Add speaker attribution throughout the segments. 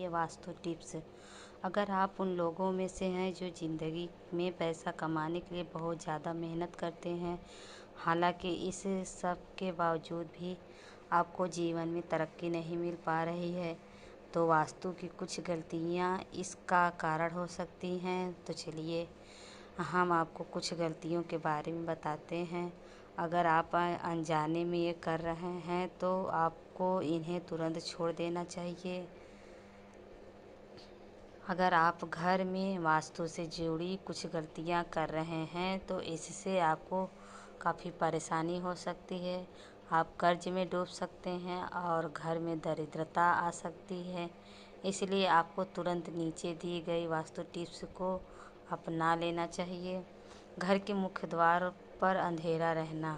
Speaker 1: चाहिए वास्तु टिप्स। अगर आप उन लोगों में से हैं जो ज़िंदगी में पैसा कमाने के लिए बहुत ज़्यादा मेहनत करते हैं, हालांकि इस सब के बावजूद भी आपको जीवन में तरक्की नहीं मिल पा रही है, तो वास्तु की कुछ गलतियां इसका कारण हो सकती हैं। तो चलिए हम आपको कुछ गलतियों के बारे में बताते हैं। अगर आप अनजाने में ये कर रहे हैं तो आपको इन्हें तुरंत छोड़ देना चाहिए। अगर आप घर में वास्तु से जुड़ी कुछ गलतियां कर रहे हैं तो इससे आपको काफ़ी परेशानी हो सकती है। आप कर्ज में डूब सकते हैं और घर में दरिद्रता आ सकती है। इसलिए आपको तुरंत नीचे दी गई वास्तु टिप्स को अपना लेना चाहिए। घर के मुख्य द्वार पर अंधेरा रहना।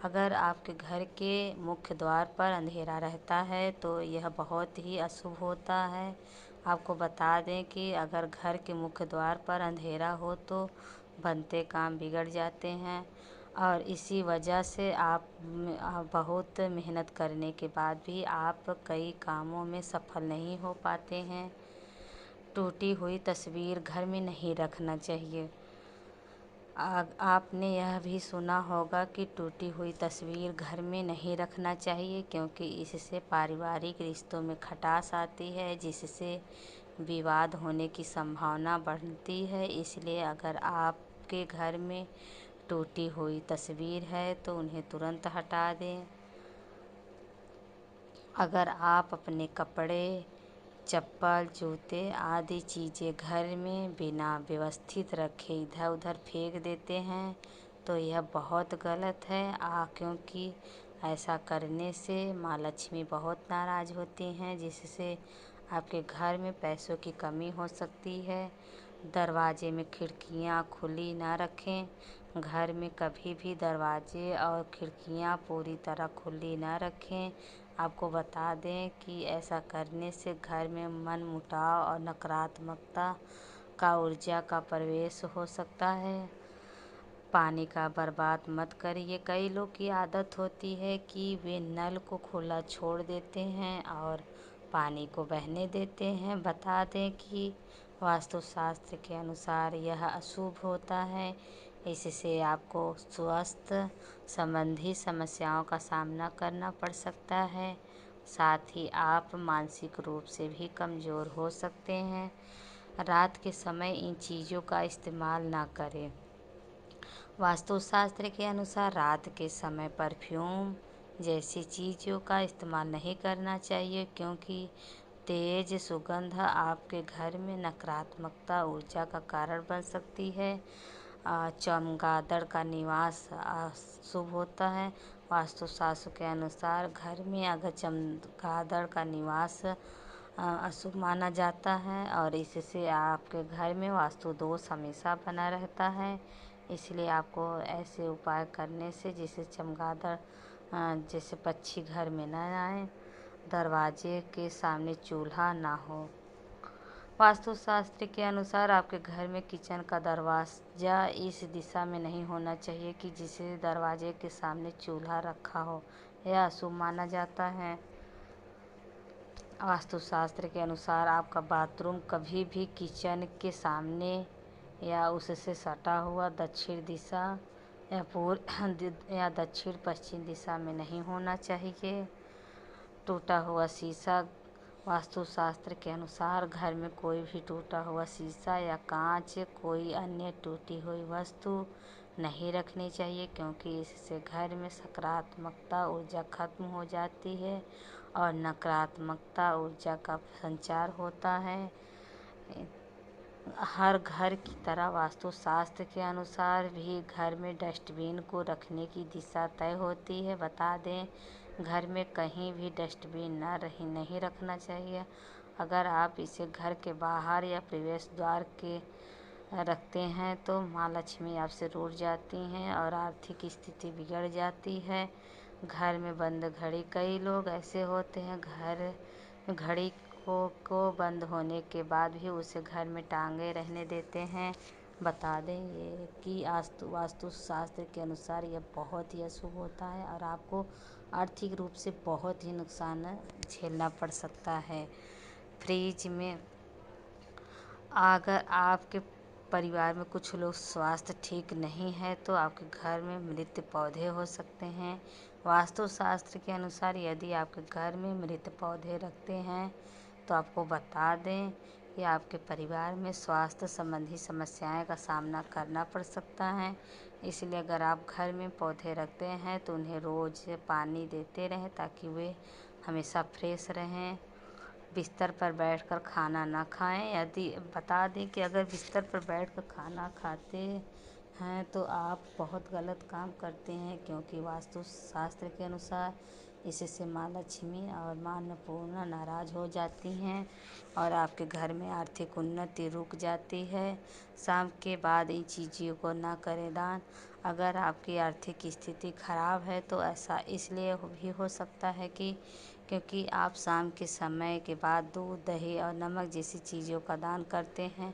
Speaker 1: अगर आपके घर के मुख्य द्वार पर अंधेरा रहता है तो यह बहुत ही अशुभ होता है। आपको बता दें कि अगर घर के मुख्य द्वार पर अंधेरा हो तो बनते काम बिगड़ जाते हैं और इसी वजह से आप बहुत मेहनत करने के बाद भी आप कई कामों में सफल नहीं हो पाते हैं। टूटी हुई तस्वीर घर में नहीं रखना चाहिए। आपने यह भी सुना होगा कि टूटी हुई तस्वीर घर में नहीं रखना चाहिए, क्योंकि इससे पारिवारिक रिश्तों में खटास आती है, जिससे विवाद होने की संभावना बढ़ती है। इसलिए अगर आपके घर में टूटी हुई तस्वीर है तो उन्हें तुरंत हटा दें। अगर आप अपने कपड़े, चप्पल, जूते आदि चीज़ें घर में बिना व्यवस्थित रखे इधर उधर फेंक देते हैं तो यह बहुत गलत है। क्योंकि ऐसा करने से माँ लक्ष्मी बहुत नाराज़ होती हैं, जिससे आपके घर में पैसों की कमी हो सकती है। दरवाजे में खिड़कियाँ खुली ना रखें। घर में कभी भी दरवाजे और खिड़कियाँ पूरी तरह खुली ना रखें। आपको बता दें कि ऐसा करने से घर में मनमुटाव और नकारात्मकता का ऊर्जा का प्रवेश हो सकता है। पानी का बर्बाद मत करिए। कई लोग की आदत होती है कि वे नल को खुला छोड़ देते हैं और पानी को बहने देते हैं। बता दें कि वास्तुशास्त्र के अनुसार यह अशुभ होता है। इससे आपको स्वास्थ्य संबंधी समस्याओं का सामना करना पड़ सकता है। साथ ही आप मानसिक रूप से भी कमज़ोर हो सकते हैं। रात के समय इन चीज़ों का इस्तेमाल ना करें। वास्तुशास्त्र के अनुसार रात के समय परफ्यूम जैसी चीज़ों का इस्तेमाल नहीं करना चाहिए, क्योंकि तेज सुगंध आपके घर में नकारात्मकता ऊर्जा का कारण बन सकती है। चमगादड़ का निवास शुभ होता है। वास्तुशास्त्र के अनुसार घर में अगर चमगादड़ का निवास अशुभ माना जाता है और इससे आपके घर में वास्तु दोष हमेशा बना रहता है। इसलिए आपको ऐसे उपाय करने से जिससे चमगादड़ जैसे पक्षी घर में न आए। दरवाजे के सामने चूल्हा ना हो। वास्तुशास्त्र के अनुसार आपके घर में किचन का दरवाज़ा इस दिशा में नहीं होना चाहिए कि जिसे दरवाजे के सामने चूल्हा रखा हो, यह अशुभ माना जाता है। वास्तुशास्त्र के अनुसार आपका बाथरूम कभी भी किचन के सामने या उससे सटा हुआ दक्षिण दिशा या दक्षिण पश्चिम दिशा में नहीं होना चाहिए। टूटा हुआ शीशा। वास्तुशास्त्र के अनुसार घर में कोई भी टूटा हुआ शीशा या कांच कोई अन्य टूटी हुई वस्तु नहीं रखनी चाहिए, क्योंकि इससे घर में सकारात्मकता ऊर्जा खत्म हो जाती है और नकारात्मकता ऊर्जा का संचार होता है। हर घर की तरह वास्तुशास्त्र के अनुसार भी घर में डस्टबिन को रखने की दिशा तय होती है। बता दें, घर में कहीं भी डस्टबिन नहीं रखना चाहिए। अगर आप इसे घर के बाहर या प्रवेश द्वार के रखते हैं तो माँ लक्ष्मी आपसे रूठ जाती हैं और आर्थिक स्थिति बिगड़ जाती है। घर में बंद घड़ी। कई लोग ऐसे होते हैं घड़ी को बंद होने के बाद भी उसे घर में टांगे रहने देते हैं। बता दें ये कि वास्तुशास्त्र के अनुसार यह बहुत ही अशुभ होता है और आपको आर्थिक रूप से बहुत ही नुकसान झेलना पड़ सकता है। फ्रिज में अगर आपके परिवार में कुछ लोग स्वास्थ्य ठीक नहीं है तो आपके घर में मृत पौधे हो सकते हैं। वास्तुशास्त्र के अनुसार यदि आपके घर में मृत पौधे रखते हैं तो आपको बता दें कि आपके परिवार में स्वास्थ्य संबंधी समस्याएं का सामना करना पड़ सकता है। इसलिए अगर आप घर में पौधे रखते हैं तो उन्हें रोज़ पानी देते रहें ताकि वे हमेशा फ्रेश रहें। बिस्तर पर बैठकर खाना ना खाएं। यदि बता दें कि अगर बिस्तर पर बैठकर खाना खाते हैं तो आप बहुत गलत काम करते हैं, क्योंकि वास्तुशास्त्र के अनुसार इससे माँ लक्ष्मी और माँ अन्नपूर्णा नाराज़ हो जाती हैं और आपके घर में आर्थिक उन्नति रुक जाती है। शाम के बाद इन चीज़ों को ना करें दान। अगर आपकी आर्थिक स्थिति खराब है तो ऐसा इसलिए भी हो सकता है क्योंकि आप शाम के समय के बाद दूध, दही और नमक जैसी चीज़ों का दान करते हैं।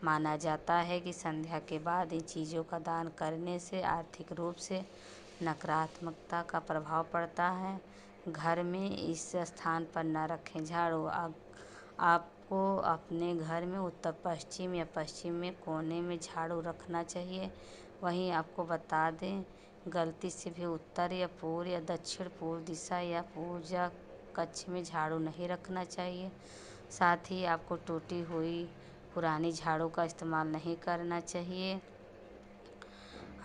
Speaker 1: माना जाता है कि संध्या के बाद इन चीज़ों का दान करने से आर्थिक रूप से नकारात्मकता का प्रभाव पड़ता है। घर में इस स्थान पर न रखें झाड़ू। आपको अपने घर में उत्तर पश्चिम या पश्चिम में कोने में झाड़ू रखना चाहिए। वहीं आपको बता दें, गलती से भी उत्तर या पूर्व या दक्षिण पूर्व दिशा या पूजा कक्ष में झाड़ू नहीं रखना चाहिए। साथ ही आपको टूटी हुई पुरानी झाड़ू का इस्तेमाल नहीं करना चाहिए।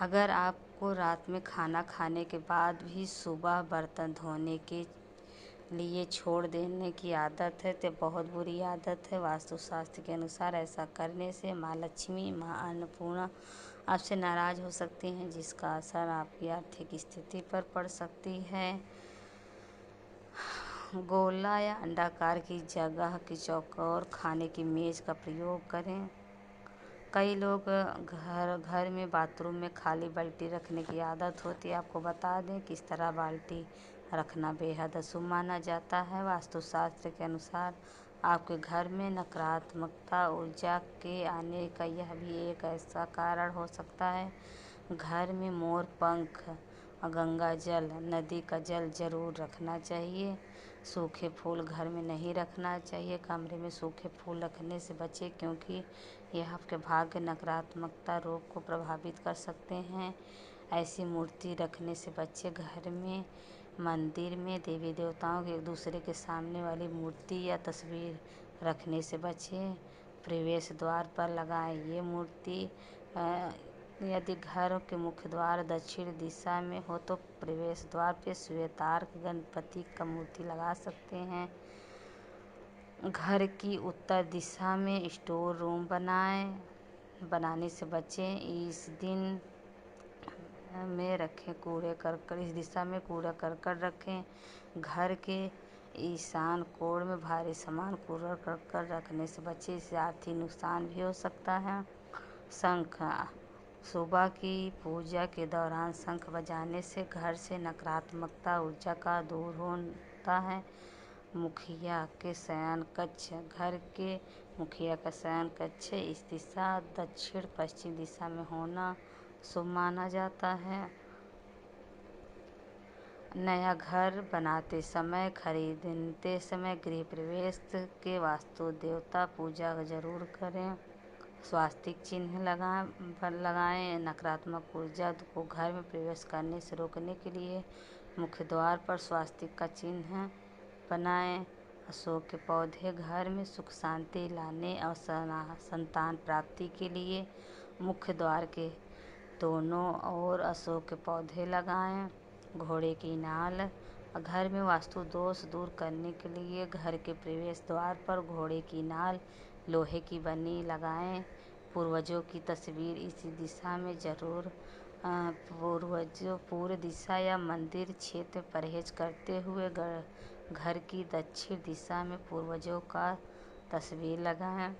Speaker 1: अगर आपको रात में खाना खाने के बाद भी सुबह बर्तन धोने के लिए छोड़ देने की आदत है तो बहुत बुरी आदत है। वास्तुशास्त्र के अनुसार ऐसा करने से माँ लक्ष्मी, माँ अन्नपूर्णा आपसे नाराज़ हो सकती हैं, जिसका असर आपकी आर्थिक स्थिति पर पड़ सकती है। गोला या अंडाकार की जगह की चौकोर खाने की मेज़ का प्रयोग करें। कई लोग घर में बाथरूम में खाली बाल्टी रखने की आदत होती है। आपको बता दें कि इस तरह बाल्टी रखना बेहद अशुभ माना जाता है। वास्तुशास्त्र के अनुसार आपके घर में नकारात्मकता ऊर्जा के आने का यह भी एक ऐसा कारण हो सकता है। घर में मोर पंख, गंगा जल, नदी का जल जरूर रखना चाहिए। सूखे फूल घर में नहीं रखना चाहिए। कमरे में सूखे फूल रखने से बचें, क्योंकि यह आपके भाग्य, नकारात्मकता, रोग को प्रभावित कर सकते हैं। ऐसी मूर्ति रखने से बचें। घर में, मंदिर में देवी देवताओं के एक दूसरे के सामने वाली मूर्ति या तस्वीर रखने से बचें। प्रवेश द्वार पर लगाएं। ये मूर्ति यदि घर के मुख्य द्वार दक्षिण दिशा में हो तो प्रवेश द्वार पे श्वेतार्क गणपति का मूर्ति लगा सकते हैं। घर की उत्तर दिशा में स्टोर रूम बनाने से बचें। इस दिन में रखें कूड़े करकट इस दिशा में कूड़ा करकट रखें। घर के ईशान कोण में भारी सामान कूड़ा करकट रखने से बचें, इससे आर्थिक नुकसान भी हो सकता है। शंख, सुबह की पूजा के दौरान शंख बजाने से घर से नकारात्मकता ऊर्जा का दूर होता है। मुखिया के शयन कक्ष, घर के मुखिया का शयन कक्ष इस दिशा दक्षिण पश्चिम दिशा में होना शुभ माना जाता है। नया घर बनाते समय, खरीदते समय गृह प्रवेश के वास्तु देवता पूजा जरूर करें। स्वास्तिक चिन्ह लगाएं। नकारात्मक ऊर्जा को घर में प्रवेश करने से रोकने के लिए मुख्य द्वार पर स्वास्तिक का चिन्ह बनाएं। अशोक के पौधे घर में सुख शांति लाने और संतान प्राप्ति के लिए मुख्य द्वार के दोनों ओर अशोक के पौधे लगाएं। घोड़े की नाल, घर में वास्तु दोष दूर करने के लिए घर के प्रवेश द्वार पर घोड़े की नाल लोहे की बनी लगाएं। पूर्वजों की तस्वीर इसी दिशा में जरूर पूर्व दिशा या मंदिर क्षेत्र परहेज करते हुए घर की दक्षिण दिशा में पूर्वजों का तस्वीर लगाएं।